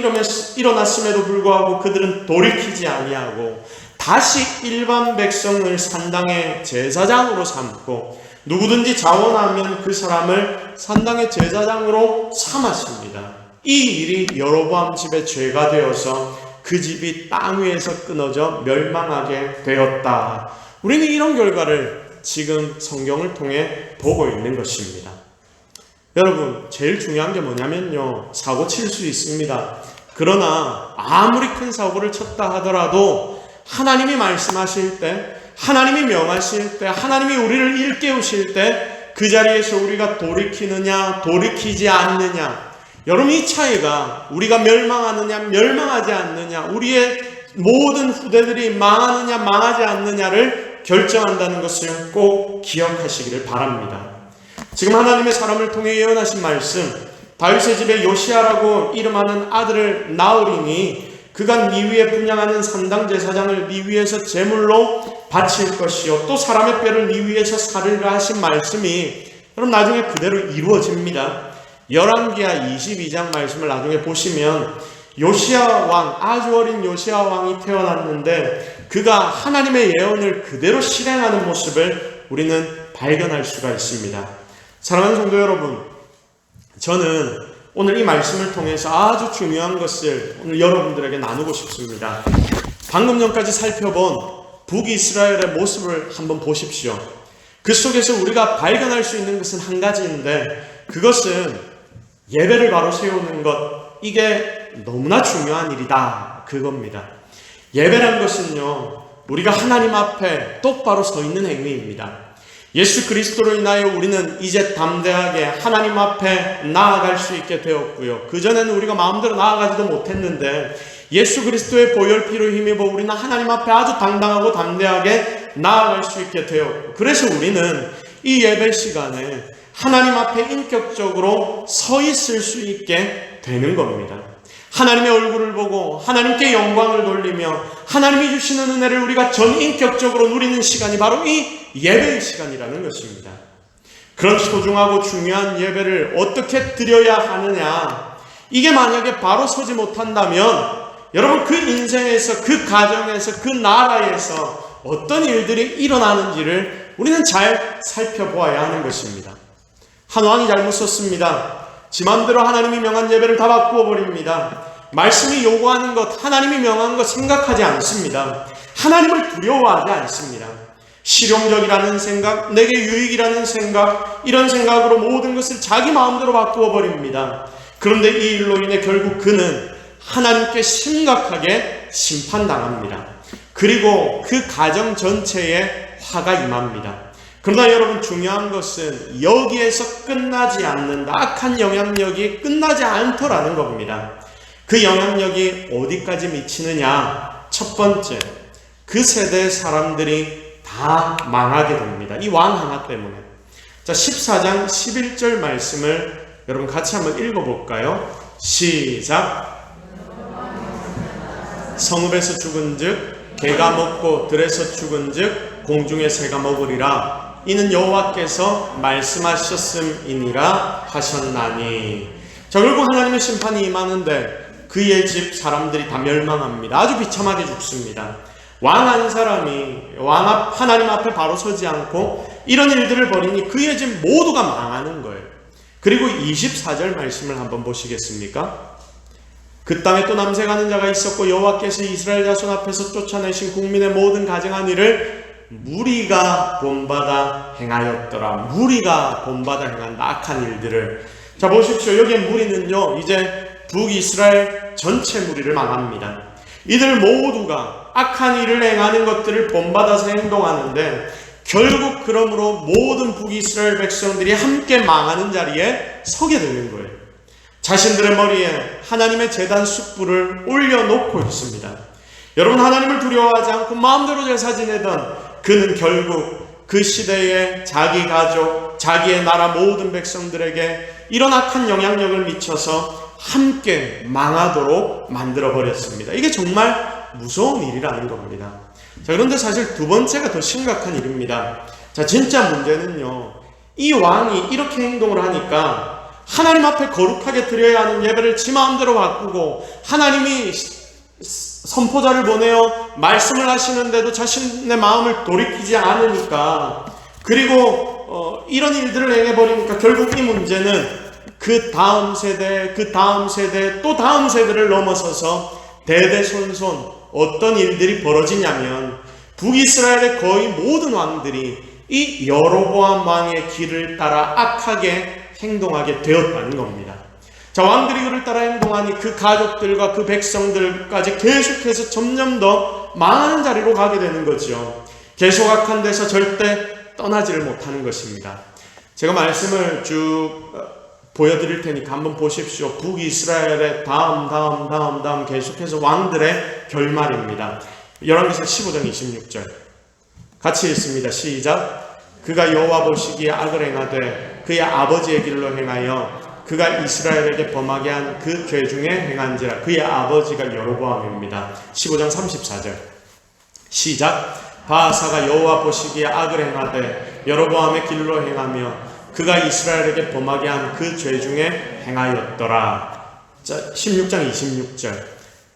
일어났음에도 불구하고 그들은 돌이키지 아니하고 다시 일반 백성을 산당의 제사장으로 삼고 누구든지 자원하면 그 사람을 산당의 제사장으로 삼았습니다. 이 일이 여로보암 집의 죄가 되어서 그 집이 땅 위에서 끊어져 멸망하게 되었다. 우리는 이런 결과를 지금 성경을 통해 보고 있는 것입니다. 여러분, 제일 중요한 게 뭐냐면요, 사고 칠 수 있습니다. 그러나 아무리 큰 사고를 쳤다 하더라도 하나님이 말씀하실 때, 하나님이 명하실 때, 하나님이 우리를 일깨우실 때 그 자리에서 우리가 돌이키느냐 돌이키지 않느냐, 여러분 이 차이가 우리가 멸망하느냐 멸망하지 않느냐, 우리의 모든 후대들이 망하느냐 망하지 않느냐를 결정한다는 것을 꼭 기억하시기를 바랍니다. 지금 하나님의 사람을 통해 예언하신 말씀, 다윗의 집에 요시아라고 이름하는 아들을 낳으리니 그가 네 위에 분향하는 산당 제사장을 네 위에서 제물로 바칠 것이요 또 사람의 뼈를 네 위에서 사르리라 하신 말씀이 여러분 나중에 그대로 이루어집니다. 열왕기하 22장 말씀을 나중에 보시면 요시아 왕, 아주 어린 요시아 왕이 태어났는데 그가 하나님의 예언을 그대로 실행하는 모습을 우리는 발견할 수가 있습니다. 사랑하는 성도 여러분, 저는 오늘 이 말씀을 통해서 아주 중요한 것을 오늘 여러분들에게 나누고 싶습니다. 방금 전까지 살펴본 북이스라엘의 모습을 한번 보십시오. 그 속에서 우리가 발견할 수 있는 것은 한 가지인데, 그것은 예배를 바로 세우는 것, 이게 너무나 중요한 일이다, 그겁니다. 예배란 것은요, 우리가 하나님 앞에 똑바로 서 있는 행위입니다. 예수 그리스도로 인하여 우리는 이제 담대하게 하나님 앞에 나아갈 수 있게 되었고요. 그전에는 우리가 마음대로 나아가지도 못했는데 예수 그리스도의 보혈피로 힘입어 우리는 하나님 앞에 아주 당당하고 담대하게 나아갈 수 있게 되었고, 그래서 우리는 이 예배 시간에 하나님 앞에 인격적으로 서 있을 수 있게 되는 겁니다. 하나님의 얼굴을 보고 하나님께 영광을 돌리며 하나님이 주시는 은혜를 우리가 전인격적으로 누리는 시간이 바로 이 예배의 시간이라는 것입니다. 그런 소중하고 중요한 예배를 어떻게 드려야 하느냐, 이게 만약에 바로 서지 못한다면 여러분 그 인생에서, 그 가정에서, 그 나라에서 어떤 일들이 일어나는지를 우리는 잘 살펴보아야 하는 것입니다. 한 왕이 잘못 썼습니다. 지 맘대로 하나님이 명한 예배를 다 바꾸어 버립니다. 말씀이 요구하는 것, 하나님이 명한 것 생각하지 않습니다. 하나님을 두려워하지 않습니다. 실용적이라는 생각, 내게 유익이라는 생각, 이런 생각으로 모든 것을 자기 마음대로 바꾸어 버립니다. 그런데 이 일로 인해 결국 그는 하나님께 심각하게 심판당합니다. 그리고 그 가정 전체에 화가 임합니다. 그러나 여러분 중요한 것은 여기에서 끝나지 않는다. 악한 영향력이 끝나지 않더라는 겁니다. 그 영향력이 어디까지 미치느냐? 첫 번째, 그 세대의 사람들이 다 망하게 됩니다. 이 왕 하나 때문에. 자, 14장 11절 말씀을 여러분 같이 한번 읽어볼까요? 시작. 성읍에서 죽은즉 개가 먹고 들에서 죽은즉 공중의 새가 먹으리라. 이는 여호와께서 말씀하셨음이니라 하셨나니. 자, 결국 하나님의 심판이 임하는데 그의 집 사람들이 다 멸망합니다. 아주 비참하게 죽습니다. 왕 한 사람이 하나님 앞에 바로 서지 않고 이런 일들을 벌이니 그의 집 모두가 망하는 거예요. 그리고 24절 말씀을 한번 보시겠습니까? 그 땅에 또 남색하는 자가 있었고 여호와께서 이스라엘 자손 앞에서 쫓아내신 국민의 모든 가증한 일을 무리가 본받아 행하였더라. 무리가 본받아 행한다, 악한 일들을. 자, 보십시오. 여기에 무리는요, 이제 북이스라엘 전체 무리를 말합니다. 이들 모두가 악한 일을 행하는 것들을 본받아서 행동하는데 결국 그러므로 모든 북이스라엘 백성들이 함께 망하는 자리에 서게 되는 거예요. 자신들의 머리에 하나님의 제단 숯불을 올려놓고 있습니다. 여러분, 하나님을 두려워하지 않고 마음대로 제사 지내던 그는 결국 그 시대에 자기 가족, 자기의 나라 모든 백성들에게 이런 악한 영향력을 미쳐서 함께 망하도록 만들어버렸습니다. 이게 정말 무서운 일이라는 겁니다. 자, 그런데 사실 두 번째가 더 심각한 일입니다. 자, 진짜 문제는요, 이 왕이 이렇게 행동을 하니까 하나님 앞에 거룩하게 드려야 하는 예배를 지 마음대로 바꾸고 하나님이 선포자를 보내어 말씀을 하시는데도 자신의 마음을 돌이키지 않으니까 그 그리고 이런 일들을 행해버리니까 결국 이 문제는 그 다음 세대, 그 다음 세대, 또 다음 세대를 넘어서서 대대손손 어떤 일들이 벌어지냐면 북이스라엘의 거의 모든 왕들이 이 여로보암 왕의 길을 따라 악하게 행동하게 되었다는 겁니다. 자, 왕들이 그를 따라 행동하니 그 가족들과 그 백성들까지 계속해서 점점 더 망하는 자리로 가게 되는 거죠. 계속 악한 데서 절대 떠나지를 못하는 것입니다. 제가 말씀을 쭉 보여드릴 테니까 한번 보십시오. 북이스라엘의 다음 계속해서 왕들의 결말입니다. 열왕기상 15장 26절 같이 읽습니다. 시작. 그가 여호와 보시기에 악을 행하되 그의 아버지의 길로 행하여 그가 이스라엘에게 범하게 한 그 죄 중에 행한지라. 그의 아버지가 여로보암입니다. 15장 34절 시작. 바아사가 여호와 보시기에 악을 행하되 여로보암의 길로 행하며 그가 이스라엘에게 범하게 한 그 죄 중에 행하였더라. 자, 16장 26절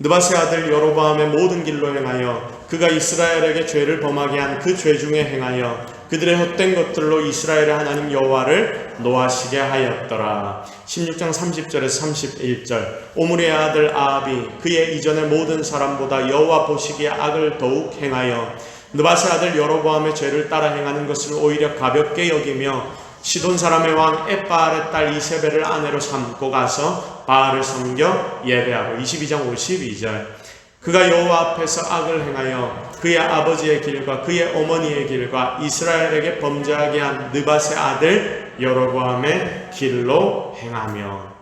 느바세 아들 여로보암의 모든 길로 행하여 그가 이스라엘에게 죄를 범하게 한 그 죄 중에 행하여 그들의 헛된 것들로 이스라엘의 하나님 여호와를 노하시게 하였더라. 16장 30절에서 31절 오므리의 아들 아합이 그의 이전의 모든 사람보다 여호와 보시기에 악을 더욱 행하여 느바세 아들 여로보암의 죄를 따라 행하는 것을 오히려 가볍게 여기며 시돈 사람의 왕 엣바알의 딸 이세벨을 아내로 삼고 가서 바알을 섬겨 예배하고. 22장 52절 그가 여호와 앞에서 악을 행하여 그의 아버지의 길과 그의 어머니의 길과 이스라엘에게 범죄하게 한 느바세 아들 여로보암의 길로 행하며.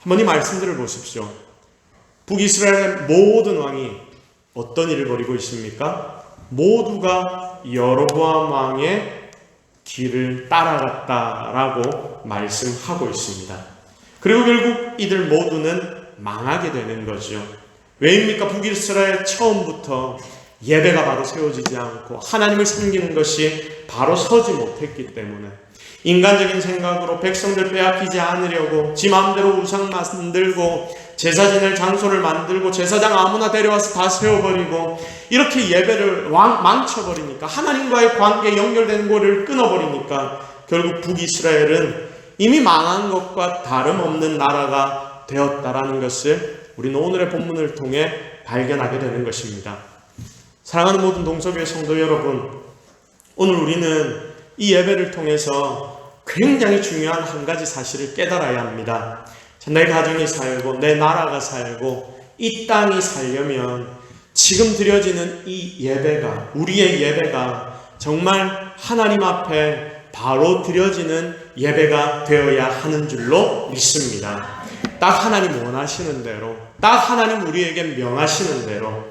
한번 이 말씀들을 보십시오. 북이스라엘의 모든 왕이 어떤 일을 벌이고 있습니까? 모두가 여로보암 왕의 길을 따라갔다라고 말씀하고 있습니다. 그리고 결국 이들 모두는 망하게 되는 거죠. 왜입니까? 북이스라엘 처음부터 예배가 바로 세워지지 않고 하나님을 섬기는 것이 바로 서지 못했기 때문에 인간적인 생각으로 백성들 빼앗기지 않으려고 지 마음대로 우상 만들고 제사 지낼 장소를 만들고 제사장 아무나 데려와서 다 세워버리고 이렇게 예배를 망쳐버리니까 하나님과의 관계에 연결되는 거를 끊어버리니까 결국 북이스라엘은 이미 망한 것과 다름없는 나라가 되었다라는 것을 우리는 오늘의 본문을 통해 발견하게 되는 것입니다. 사랑하는 모든 동서교회 성도 여러분, 오늘 우리는 이 예배를 통해서 굉장히 중요한 한 가지 사실을 깨달아야 합니다. 내 가정이 살고 내 나라가 살고 이 땅이 살려면 지금 드려지는 이 예배가, 우리의 예배가 정말 하나님 앞에 바로 드려지는 예배가 되어야 하는 줄로 믿습니다. 딱 하나님 원하시는 대로, 딱 하나님 우리에게 명하시는 대로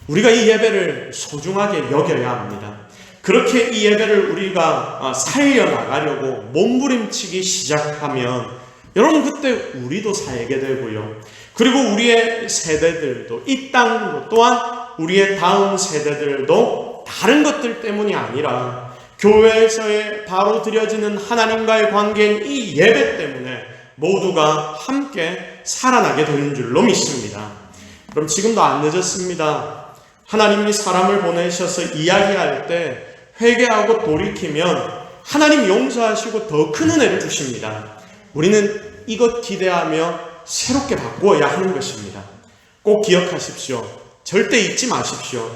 우리가 이 예배를 소중하게 여겨야 합니다. 그렇게 이 예배를 우리가 살려나가려고 몸부림치기 시작하면 여러분 그때 우리도 살게 되고요. 그리고 우리의 세대들도 이 땅도 또한 우리의 다음 세대들도 다른 것들 때문이 아니라 교회에서의 바로 드려지는 하나님과의 관계인 이 예배 때문에 모두가 함께 살아나게 되는 줄로 믿습니다. 그럼 지금도 안 늦었습니다. 하나님이 사람을 보내셔서 이야기할 때 회개하고 돌이키면 하나님 용서하시고 더 큰 은혜를 주십니다. 우리는 이것 기대하며 새롭게 바꾸어야 하는 것입니다. 꼭 기억하십시오. 절대 잊지 마십시오.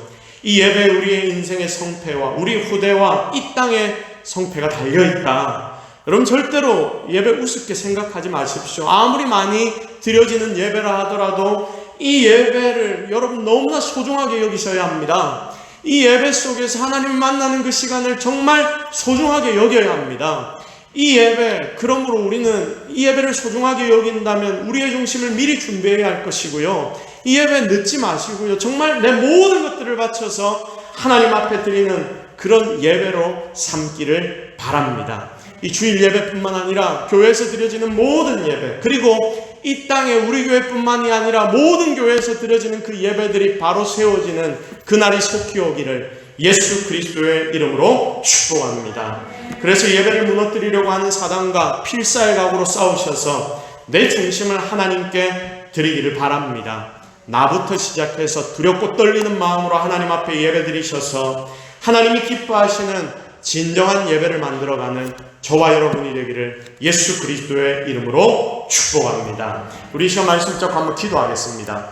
이 예배에 우리의 인생의 성패와 우리 후대와 이 땅의 성패가 달려있다. 여러분 절대로 예배 우습게 생각하지 마십시오. 아무리 많이 드려지는 예배라 하더라도 이 예배를 여러분 너무나 소중하게 여기셔야 합니다. 이 예배 속에서 하나님 만나는 그 시간을 정말 소중하게 여겨야 합니다. 이 예배, 그러므로 우리는 이 예배를 소중하게 여긴다면 우리의 중심을 미리 준비해야 할 것이고요. 이 예배 늦지 마시고요. 정말 내 모든 것들을 바쳐서 하나님 앞에 드리는 그런 예배로 삼기를 바랍니다. 이 주일 예배뿐만 아니라 교회에서 드려지는 모든 예배, 그리고 이 땅에 우리 교회뿐만이 아니라 모든 교회에서 드려지는 그 예배들이 바로 세워지는 그날이 속히 오기를 예수 그리스도의 이름으로 축복합니다. 그래서 예배를 무너뜨리려고 하는 사단과 필사의 각오로 싸우셔서 내 중심을 하나님께 드리기를 바랍니다. 나부터 시작해서 두렵고 떨리는 마음으로 하나님 앞에 예배 드리셔서 하나님이 기뻐하시는 진정한 예배를 만들어가는 저와 여러분이 되기를 예수 그리스도의 이름으로 축복합니다. 우리 이 시간 말씀 듣고 한번 기도하겠습니다.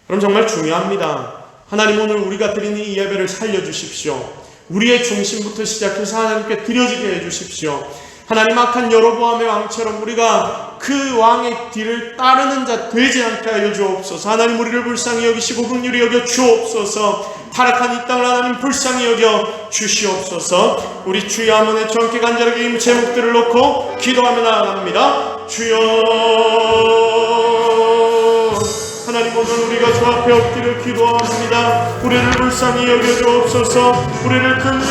그럼 정말 중요합니다. 하나님, 오늘 우리가 드리는 이 예배를 살려주십시오. 우리의 중심부터 시작해서 하나님께 드려지게 해주십시오. 하나님, 악한 여로보암의 왕처럼 우리가 그 왕의 뒤를 따르는 자 되지 않게 하여 주옵소서. 하나님, 우리를 불쌍히 여기시고 긍휼히 여겨 주옵소서. 타락한 이 땅을 하나님 불쌍히 여겨 주시옵소서. 우리 주여 한번에 정확히 간절하게 이 제목들을 놓고 기도하며 나아갑니다. 주여, 하나님, 오늘 우리가 주 앞에 엎드려 기도합니다. 우리를 불쌍히 여겨 주옵소서. 우리를 긍휼히